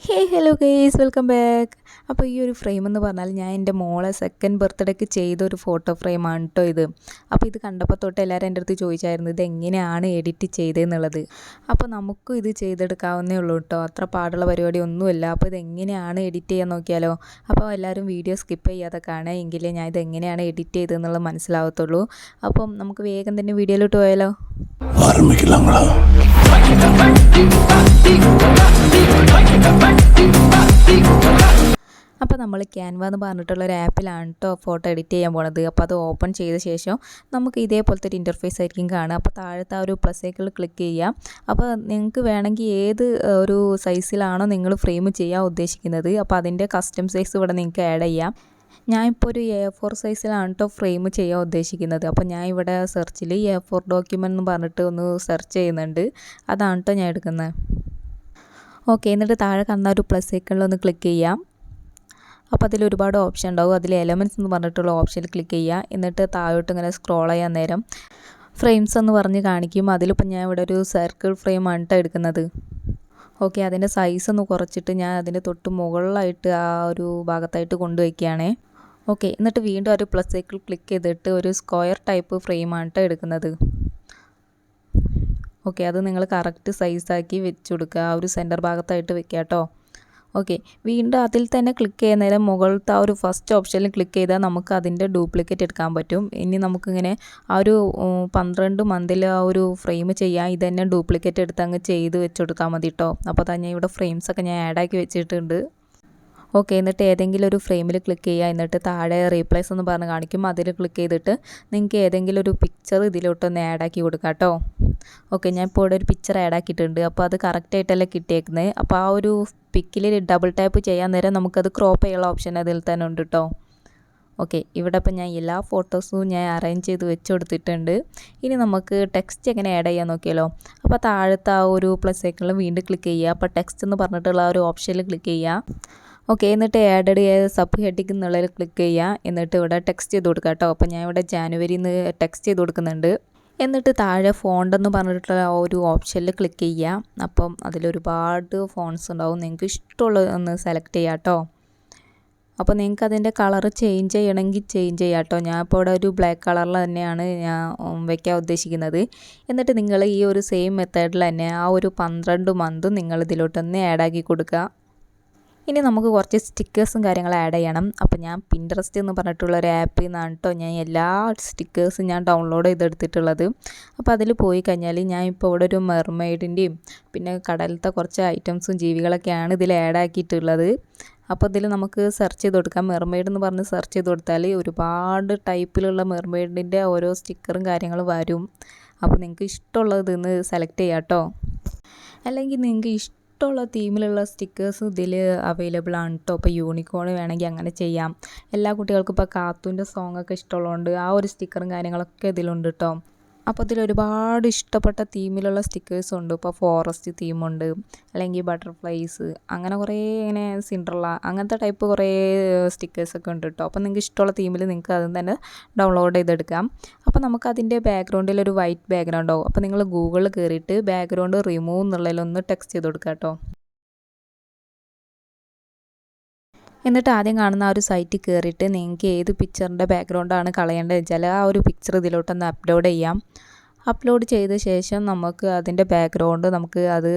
ഹേ hello guys welcome back. അപ്പോൾ ഈ ഒരു ഫ്രെയിം എന്ന് പറഞ്ഞാൽ ഞാൻ എൻ്റെ മോളെ സെക്കൻഡ് ബർത്ത്ഡേക്ക് ചെയ്തൊരു ഫോട്ടോ ഫ്രെയിമാണ് കേട്ടോ ഇത്. അപ്പോൾ ഇത് കണ്ടപ്പോൾ തൊട്ട് എല്ലാവരും എൻ്റെ അടുത്ത് ചോദിച്ചായിരുന്നു ഇത് എങ്ങനെയാണ് എഡിറ്റ് ചെയ്തതെന്നുള്ളത്. അപ്പോൾ നമുക്കും ഇത് ചെയ്തെടുക്കാവുന്നേ ഉള്ളൂ കേട്ടോ, അത്ര പാടുള്ള പരിപാടി ഒന്നുമില്ല. അപ്പോൾ ഇത് എങ്ങനെയാണ് എഡിറ്റ് ചെയ്യാൻ നോക്കിയാലോ. അപ്പോൾ എല്ലാവരും വീഡിയോ സ്കിപ്പ് ചെയ്യാതെ കാണുക, എങ്കിലേ ഞാൻ ഇത് എങ്ങനെയാണ് എഡിറ്റ് ചെയ്തതെന്നുള്ളത് മനസ്സിലാവത്തുള്ളൂ. അപ്പം നമുക്ക് വേഗം തന്നെ വീഡിയോയിലോട്ട് പോയാലോ. അപ്പോൾ നമ്മൾ ക്യാൻവ എന്ന് പറഞ്ഞിട്ടുള്ളൊരു ആപ്പിലാണ് കേട്ടോ ഫോട്ടോ എഡിറ്റ് ചെയ്യാൻ പോണത്. അപ്പോൾ അത് ഓപ്പൺ ചെയ്ത ശേഷം നമുക്ക് ഇതേപോലത്തെ ഒരു ഇൻ്റർഫേസ് ആയിരിക്കും കാണുക. അപ്പോൾ താഴത്തെ ആ ഒരു പ്ലസ് ഐക്കണിൽ ക്ലിക്ക് ചെയ്യാം. അപ്പോൾ നിങ്ങൾക്ക് വേണമെങ്കിൽ ഏത് ഒരു സൈസിലാണോ നിങ്ങൾ ഫ്രെയിം ചെയ്യാൻ ഉദ്ദേശിക്കുന്നത്, അപ്പോൾ അതിൻ്റെ കസ്റ്റം സൈസ് ഇവിടെ നിങ്ങൾക്ക് ആഡ് ചെയ്യാം. ഞാനിപ്പോൾ ഒരു A4 സൈസിലാണ് കേട്ടോ ഫ്രെയിം ചെയ്യാൻ ഉദ്ദേശിക്കുന്നത്. അപ്പോൾ ഞാൻ ഇവിടെ സെർച്ചിൽ A4 ഡോക്യുമെൻ്റ് എന്ന് പറഞ്ഞിട്ട് ഒന്ന് സെർച്ച് ചെയ്യുന്നുണ്ട്. അതാണ് കേട്ടോ ഞാൻ എടുക്കുന്നത്. ഓക്കെ, എന്നിട്ട് താഴെ കാണുന്ന ഒരു പ്ലസ് ഐക്കണിൽ ഒന്ന് ക്ലിക്ക് ചെയ്യാം. അപ്പോൾ അതിൽ ഒരുപാട് ഓപ്ഷൻ ഉണ്ടാവും. അതിൽ എലമെൻറ്റ്സ് എന്ന് പറഞ്ഞിട്ടുള്ള ഓപ്ഷനിൽ ക്ലിക്ക് ചെയ്യുക. എന്നിട്ട് താഴോട്ട് ഇങ്ങനെ സ്ക്രോൾ ചെയ്യാൻ നേരം ഫ്രെയിംസ് എന്ന് പറഞ്ഞ് കാണിക്കും. അതിലിപ്പോൾ ഞാൻ ഇവിടെ ഒരു സർക്കിൾ ഫ്രെയിമാണ് കേട്ടോ എടുക്കുന്നത്. ഓക്കെ, അതിൻ്റെ സൈസ് ഒന്ന് കുറച്ചിട്ട് ഞാൻ അതിൻ്റെ തൊട്ട് മുകളിലായിട്ട് ആ ഒരു ഭാഗത്തായിട്ട് കൊണ്ടുവയ്ക്കുകയാണേ. ഓക്കെ, എന്നിട്ട് വീണ്ടും ഒരു പ്ലസ് ഐക്കണിൽ ക്ലിക്ക് ചെയ്തിട്ട് ഒരു സ്ക്വയർ ടൈപ്പ് ഫ്രെയിമാണ് കേട്ടോ എടുക്കുന്നത്. ഓക്കെ, അത് നിങ്ങൾ കറക്റ്റ് സൈസാക്കി വെച്ച് കൊടുക്കുക. ആ ഒരു സെൻറ്റർ ഭാഗത്തായിട്ട് വെക്കുക കേട്ടോ. ഓക്കെ, വീണ്ടും അതിൽ തന്നെ ക്ലിക്ക് ചെയ്യുന്ന നേരം മുകളിലത്തെ ആ ഒരു ഫസ്റ്റ് ഓപ്ഷനിൽ ക്ലിക്ക് ചെയ്താൽ നമുക്ക് അതിൻ്റെ ഡ്യൂപ്ലിക്കേറ്റ് എടുക്കാൻ പറ്റും. ഇനി നമുക്കിങ്ങനെ ആ ഒരു 12 മന്തിൽ ആ ഒരു ഫ്രെയിം ചെയ്യാൻ ഇത് തന്നെ ഡ്യൂപ്ലിക്കേറ്റ് എടുത്ത് അങ്ങ് ചെയ്ത് വെച്ച് കൊടുത്താൽ മതി കേട്ടോ. അപ്പോൾ തന്നെ ഇവിടെ ഫ്രെയിംസൊക്കെ ഞാൻ ആഡാക്കി വെച്ചിട്ടുണ്ട്. ഓക്കെ, എന്നിട്ട് ഏതെങ്കിലും ഒരു ഫ്രെയിമിൽ ക്ലിക്ക് ചെയ്യുക. എന്നിട്ട് താഴെ റീപ്ലേസ് എന്ന് പറഞ്ഞ് കാണിക്കും. അതിൽ ക്ലിക്ക് ചെയ്തിട്ട് നിങ്ങൾക്ക് ഏതെങ്കിലും ഒരു പിക്ചർ ഇതിലോട്ടൊന്ന് ആഡാക്കി കൊടുക്കാം കേട്ടോ. ഓക്കെ, ഞാൻ ഇപ്പോൾ ഇവിടെ ഒരു പിക്ചർ ആഡാക്കിയിട്ടുണ്ട്. അപ്പോൾ അത് കറക്റ്റായിട്ടല്ലേ കിട്ടിയേക്കുന്നത്. അപ്പോൾ ആ ഒരു പിക്കിൽ ഡബിൾ ടാപ്പ് ചെയ്യാൻ നേരം നമുക്കത് ക്രോപ്പ് ചെയ്യാനുള്ള ഓപ്ഷൻ അതിൽ തന്നെ ഉണ്ട് കേട്ടോ. ഓക്കെ, ഇവിടെ ഇപ്പോൾ ഞാൻ എല്ലാ ഫോട്ടോസും ഞാൻ അറേഞ്ച് ചെയ്ത് വെച്ച് കൊടുത്തിട്ടുണ്ട്. ഇനി നമുക്ക് ടെക്സ്റ്റ് എങ്ങനെ ആഡ് ചെയ്യാൻ നോക്കിയാലോ. അപ്പോൾ താഴത്തെ ആ ഒരു പ്ലസ് ഐക്കണിൽ വീണ്ടും ക്ലിക്ക് ചെയ്യുക. അപ്പോൾ ടെക്സ്റ്റ് എന്ന് പറഞ്ഞിട്ടുള്ള ആ ഒരു ഓപ്ഷനിൽ ക്ലിക്ക് ചെയ്യുക. ഓക്കെ, എന്നിട്ട് ആഡഡ് സബ് ഹെഡിങ് എന്നുള്ളതിൽ ക്ലിക്ക് ചെയ്യുക. എന്നിട്ട് ഇവിടെ ടെക്സ്റ്റ് ചെയ്ത് കൊടുക്കുക കേട്ടോ. അപ്പോൾ ഞാൻ ഇവിടെ ജാനുവരി എന്ന് ടെക്സ്റ്റ് ചെയ്ത് കൊടുക്കുന്നുണ്ട്. എന്നിട്ട് താഴെ ഫോണ്ട് എന്ന് പറഞ്ഞിട്ടുള്ള ആ ഒരു ഓപ്ഷനിൽ ക്ലിക്ക് ചെയ്യാം. അപ്പം അതിലൊരുപാട് ഫോൺസ് ഉണ്ടാവും, നിങ്ങൾക്ക് ഇഷ്ടമുള്ളത് ഒന്ന് സെലക്ട് ചെയ്യാം കേട്ടോ. അപ്പോൾ നിങ്ങൾക്ക് അതിൻ്റെ കളർ ചേഞ്ച് ചെയ്യണമെങ്കിൽ ചേഞ്ച് ചെയ്യാം കേട്ടോ. ഞാൻ ഇപ്പോൾ ഇവിടെ ഒരു ബ്ലാക്ക് കളറിൽ തന്നെയാണ് ഞാൻ വയ്ക്കാൻ ഉദ്ദേശിക്കുന്നത്. എന്നിട്ട് നിങ്ങൾ ഈ ഒരു സെയിം മെത്തേഡിൽ തന്നെ ആ ഒരു 12 മന്തും നിങ്ങൾ ഇതിലോട്ടൊന്ന് ആഡാക്കി കൊടുക്കുക. ഇനി നമുക്ക് കുറച്ച് സ്റ്റിക്കേഴ്സും കാര്യങ്ങളും ആഡ് ചെയ്യണം. അപ്പോൾ ഞാൻ പിൻട്രസ്റ്റ് എന്ന് പറഞ്ഞിട്ടുള്ളൊരു ആപ്പിൽ നിന്നാണ് കേട്ടോ ഞാൻ എല്ലാ സ്റ്റിക്കേഴ്സും ഞാൻ ഡൗൺലോഡ് ചെയ്തെടുത്തിട്ടുള്ളത്. അപ്പോൾ അതിൽ പോയി കഴിഞ്ഞാൽ ഞാൻ ഇപ്പോൾ ഇവിടെ ഒരു മെർമെയ്ഡിൻ്റെയും പിന്നെ കടലത്തെ കുറച്ച് ഐറ്റംസും ജീവികളൊക്കെയാണ് ഇതിൽ ആഡ് ആക്കിയിട്ടുള്ളത്. അപ്പോൾ ഇതിൽ നമുക്ക് സെർച്ച് ചെയ്ത് കൊടുക്കാം. മെർമെയ്ഡ് എന്ന് പറഞ്ഞ് സെർച്ച് ചെയ്ത് കൊടുത്താൽ ഒരുപാട് ടൈപ്പിലുള്ള മെർമെയ്ഡിൻ്റെ ഓരോ സ്റ്റിക്കറും കാര്യങ്ങളും വരും. അപ്പോൾ നിങ്ങൾക്ക് ഇഷ്ടമുള്ളത് ഇന്ന് സെലക്ട് ചെയ്യാം കേട്ടോ. അല്ലെങ്കിൽ നിങ്ങൾക്ക് ഇഷ്ടമുള്ള തീമിലുള്ള സ്റ്റിക്കേഴ്സ് ഇതിൽ അവൈലബിൾ ആണ് കേട്ടോ. ഇപ്പോൾ യൂണിക്കോൺ വേണമെങ്കിൽ അങ്ങനെ ചെയ്യാം. എല്ലാ കുട്ടികൾക്കും ഇപ്പോൾ കാർട്ടൂൻ്റെ സോങ്ങൊക്കെ ഇഷ്ടമുള്ളതുകൊണ്ട് ആ ഒരു സ്റ്റിക്കറും കാര്യങ്ങളൊക്കെ ഇതിലുണ്ട് കേട്ടോ. അപ്പോൾ ഇതിൽ ഒരുപാട് ഇഷ്ടപ്പെട്ട തീമിലുള്ള സ്റ്റിക്കേഴ്സും ഉണ്ട്. ഇപ്പോൾ ഫോറസ്റ്റ് തീമുണ്ട്, അല്ലെങ്കിൽ ബട്ടർഫ്ലൈസ്, അങ്ങനെ കുറേ ഇങ്ങനെ സിൻഡ്രല്ല അങ്ങനത്തെ ടൈപ്പ് കുറേ സ്റ്റിക്കേഴ്സൊക്കെ ഉണ്ട് കേട്ടോ. അപ്പോൾ നിങ്ങൾക്ക് ഇഷ്ടമുള്ള തീമിൽ നിങ്ങൾക്ക് അതും തന്നെ ഡൗൺലോഡ് ചെയ്തെടുക്കാം. അപ്പോൾ നമുക്ക് അതിൻ്റെ ബാക്ക്ഗ്രൗണ്ടിൽ ഒരു വൈറ്റ് ബാക്ക്ഗ്രൗണ്ട് ആവും. അപ്പോൾ നിങ്ങൾ ഗൂഗിളിൽ കയറിയിട്ട് ബാക്ക്ഗ്രൗണ്ട് റിമൂവ് എന്നുള്ളതിലൊന്ന് ടെക്സ്റ്റ് ചെയ്ത് കൊടുക്കുക കേട്ടോ. എന്നിട്ട് ആദ്യം കാണുന്ന ആ ഒരു സൈറ്റിൽ കയറിയിട്ട് നിങ്ങൾക്ക് ഏത് പിക്ചറിൻ്റെ ബാക്ക്ഗ്രൗണ്ടാണ് കളയേണ്ടത് വെച്ചാൽ ആ ഒരു പിക്ചർ ഇതിലോട്ടൊന്ന് അപ്ലോഡ് ചെയ്യാം. അപ്ലോഡ് ചെയ്ത ശേഷം നമുക്ക് അതിൻ്റെ ബാക്ക്ഗ്രൗണ്ട് നമുക്ക് അത്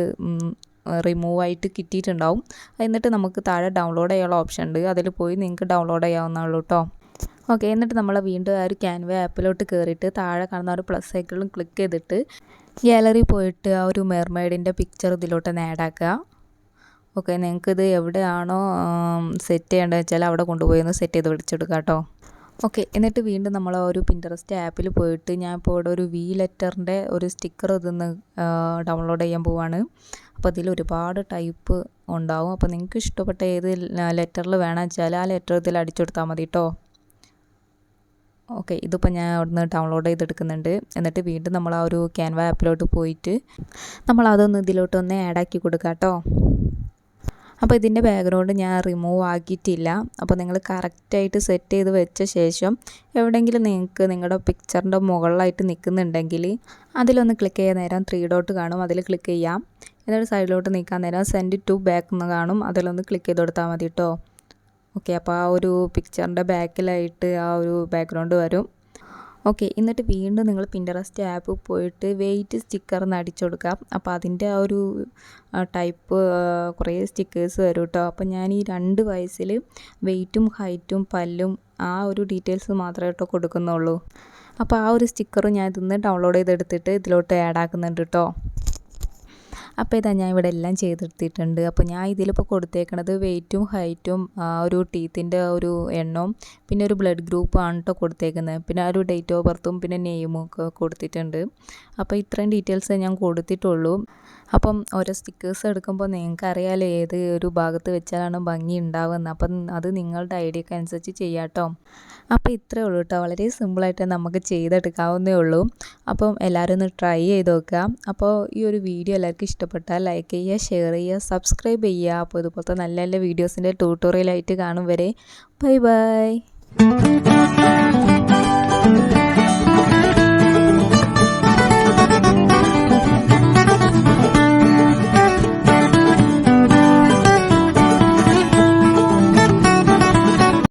റിമൂവ് ആയിട്ട് കിട്ടിയിട്ടുണ്ടാവും. എന്നിട്ട് നമുക്ക് താഴെ ഡൗൺലോഡ് ചെയ്യാനുള്ള ഓപ്ഷൻ ഉണ്ട്. അതിൽ പോയി നിങ്ങൾക്ക് ഡൗൺലോഡ് ചെയ്യാവുന്നതുള്ളൂ കേട്ടോ. ഓക്കെ, എന്നിട്ട് നമ്മൾ വീണ്ടും ആ ഒരു ക്യാൻവ ആപ്പിലോട്ട് കയറിയിട്ട് താഴെ കാണുന്ന ഒരു പ്ലസ് ഐക്കണിലും ക്ലിക്ക് ചെയ്തിട്ട് ഗാലറി പോയിട്ട് ആ ഒരു മെർമെയ്ഡിൻ്റെ പിക്ചർ ഇതിലോട്ടൊന്ന് ആഡ് ആക്കുക. ഓക്കെ, നിങ്ങൾക്കിത് എവിടെയാണോ സെറ്റ് ചെയ്യേണ്ടത് വെച്ചാൽ അവിടെ കൊണ്ടുപോയി ഒന്ന് സെറ്റ് ചെയ്ത് പിടിച്ചെടുക്കുക കേട്ടോ. ഓക്കെ, എന്നിട്ട് വീണ്ടും നമ്മൾ ഒരു പിൻട്രസ്റ്റ് ആപ്പിൽ പോയിട്ട് ഞാൻ ഇപ്പോൾ ഇവിടെ ഒരു V ലെറ്ററിൻ്റെ ഒരു സ്റ്റിക്കർ ഇതൊന്ന് ഡൗൺലോഡ് ചെയ്യാൻ പോവാണ്. അപ്പോൾ ഇതിൽ ഒരുപാട് ടൈപ്പ് ഉണ്ടാവും. അപ്പോൾ നിങ്ങൾക്ക് ഇഷ്ടപ്പെട്ട ഏത് ലെറ്ററിൽ വേണം വെച്ചാൽ ആ ലെറ്റർ ഇതിൽ അടിച്ചെടുത്താൽ മതി കേട്ടോ. ഓക്കെ, ഇതിപ്പോൾ ഞാൻ അവിടുന്ന് ഡൗൺലോഡ് ചെയ്തെടുക്കുന്നുണ്ട്. എന്നിട്ട് വീണ്ടും നമ്മൾ ആ ഒരു ക്യാൻവ ആപ്പിലോട്ട് പോയിട്ട് നമ്മൾ അതൊന്ന് ഇതിലോട്ടൊന്ന് ആഡാക്കി കൊടുക്കുക കേട്ടോ. അപ്പോൾ ഇതിൻ്റെ ബാക്ക്ഗ്രൗണ്ട് ഞാൻ റിമൂവ് ആക്കിയിട്ടില്ല. അപ്പോൾ നിങ്ങൾ കറക്റ്റായിട്ട് സെറ്റ് ചെയ്ത് വെച്ച ശേഷം എവിടെയെങ്കിലും നിങ്ങൾക്ക് നിങ്ങളുടെ പിക്ചറിൻ്റെ മുകളിലായിട്ട് നിൽക്കുന്നുണ്ടെങ്കിൽ അതിലൊന്ന് ക്ലിക്ക് ചെയ്യാൻ നേരം 3 ഡോട്ട് കാണും, അതിൽ ക്ലിക്ക് ചെയ്യാം. എന്നിട്ട് സൈഡിലോട്ട് നീക്കാൻ നേരം സെൻഡ് ടു ബാക്ക് എന്ന് കാണും, അതിലൊന്ന് ക്ലിക്ക് ചെയ്ത് കൊടുത്താൽ മതി കേട്ടോ. ഓക്കെ, അപ്പോൾ ആ ഒരു പിക്ചറിൻ്റെ ബാക്കിലായിട്ട് ആ ഒരു ബാക്ക്ഗ്രൗണ്ട് വരും. ഓക്കെ, എന്നിട്ട് വീണ്ടും നിങ്ങൾ പിൻട്രസ്റ്റ് ആപ്പ് പോയിട്ട് വെയിറ്റ് സ്റ്റിക്കർ എന്ന് അടിച്ചു കൊടുക്കാം. അപ്പോൾ അതിൻ്റെ ആ ഒരു ടൈപ്പ് കുറേ സ്റ്റിക്കേഴ്സ് വരും കേട്ടോ. അപ്പോൾ ഞാൻ ഈ 2 വയസ്സിൽ വെയിറ്റും ഹൈറ്റും പല്ലും ആ ഒരു ഡീറ്റെയിൽസ് മാത്രമേ കേട്ടോ കൊടുക്കുന്നുള്ളൂ. അപ്പോൾ ആ ഒരു സ്റ്റിക്കറും ഞാൻ ഇതിന്ന് ഡൗൺലോഡ് ചെയ്തെടുത്തിട്ട് ഇതിലോട്ട് ആഡ് ആക്കുന്നുണ്ട് കേട്ടോ. അപ്പോൾ ഇതാ ഞാൻ ഇവിടെ എല്ലാം ചെയ്തെടുത്തിട്ടുണ്ട്. അപ്പോൾ ഞാൻ ഇതിലിപ്പോൾ കൊടുത്തേക്കണത് വെയിറ്റും ഹൈറ്റും ഒരു ടീത്തിൻ്റെ ഒരു എണ്ണവും പിന്നെ ഒരു ബ്ലഡ് ഗ്രൂപ്പാണ് കേട്ടോ കൊടുത്തേക്കുന്നത്. പിന്നെ ആ ഒരു ഡേറ്റ് ഓഫ് ബർത്തും പിന്നെ നെയിമും ഒക്കെ കൊടുത്തിട്ടുണ്ട്. അപ്പോൾ ഇത്രയും ഡീറ്റെയിൽസ് ഞാൻ കൊടുത്തിട്ടുള്ളൂ. അപ്പം ഓരോ സ്റ്റിക്കേഴ്സ് എടുക്കുമ്പോൾ നിങ്ങൾക്ക് അറിയാമല്ലോ ഏത് ഒരു ഭാഗത്ത് വെച്ചാലാണ് ഭംഗി ഉണ്ടാവുന്നത്. അപ്പം അത് നിങ്ങളുടെ ഐഡിയക്ക് അനുസരിച്ച് ചെയ്യാം കേട്ടോ. അപ്പോൾ ഇത്രയേ ഉള്ളൂ കേട്ടോ, വളരെ സിമ്പിളായിട്ട് നമുക്ക് ചെയ്തെടുക്കാവുന്നേ ഉള്ളൂ. അപ്പം എല്ലാവരും ഒന്ന് ട്രൈ ചെയ്ത് നോക്കുക. അപ്പോൾ ഈ ഒരു വീഡിയോ എല്ലാവർക്കും ഇഷ്ടപ്പെട്ടാൽ ലൈക്ക് ചെയ്യുക, ഷെയർ ചെയ്യുക, സബ്സ്ക്രൈബ് ചെയ്യുക. അപ്പോൾ ഇതുപോലത്തെ നല്ല നല്ല വീഡിയോസിൻ്റെ ട്യൂട്ടോറിയലായിട്ട് കാണും വരെ ബൈ ബൈ.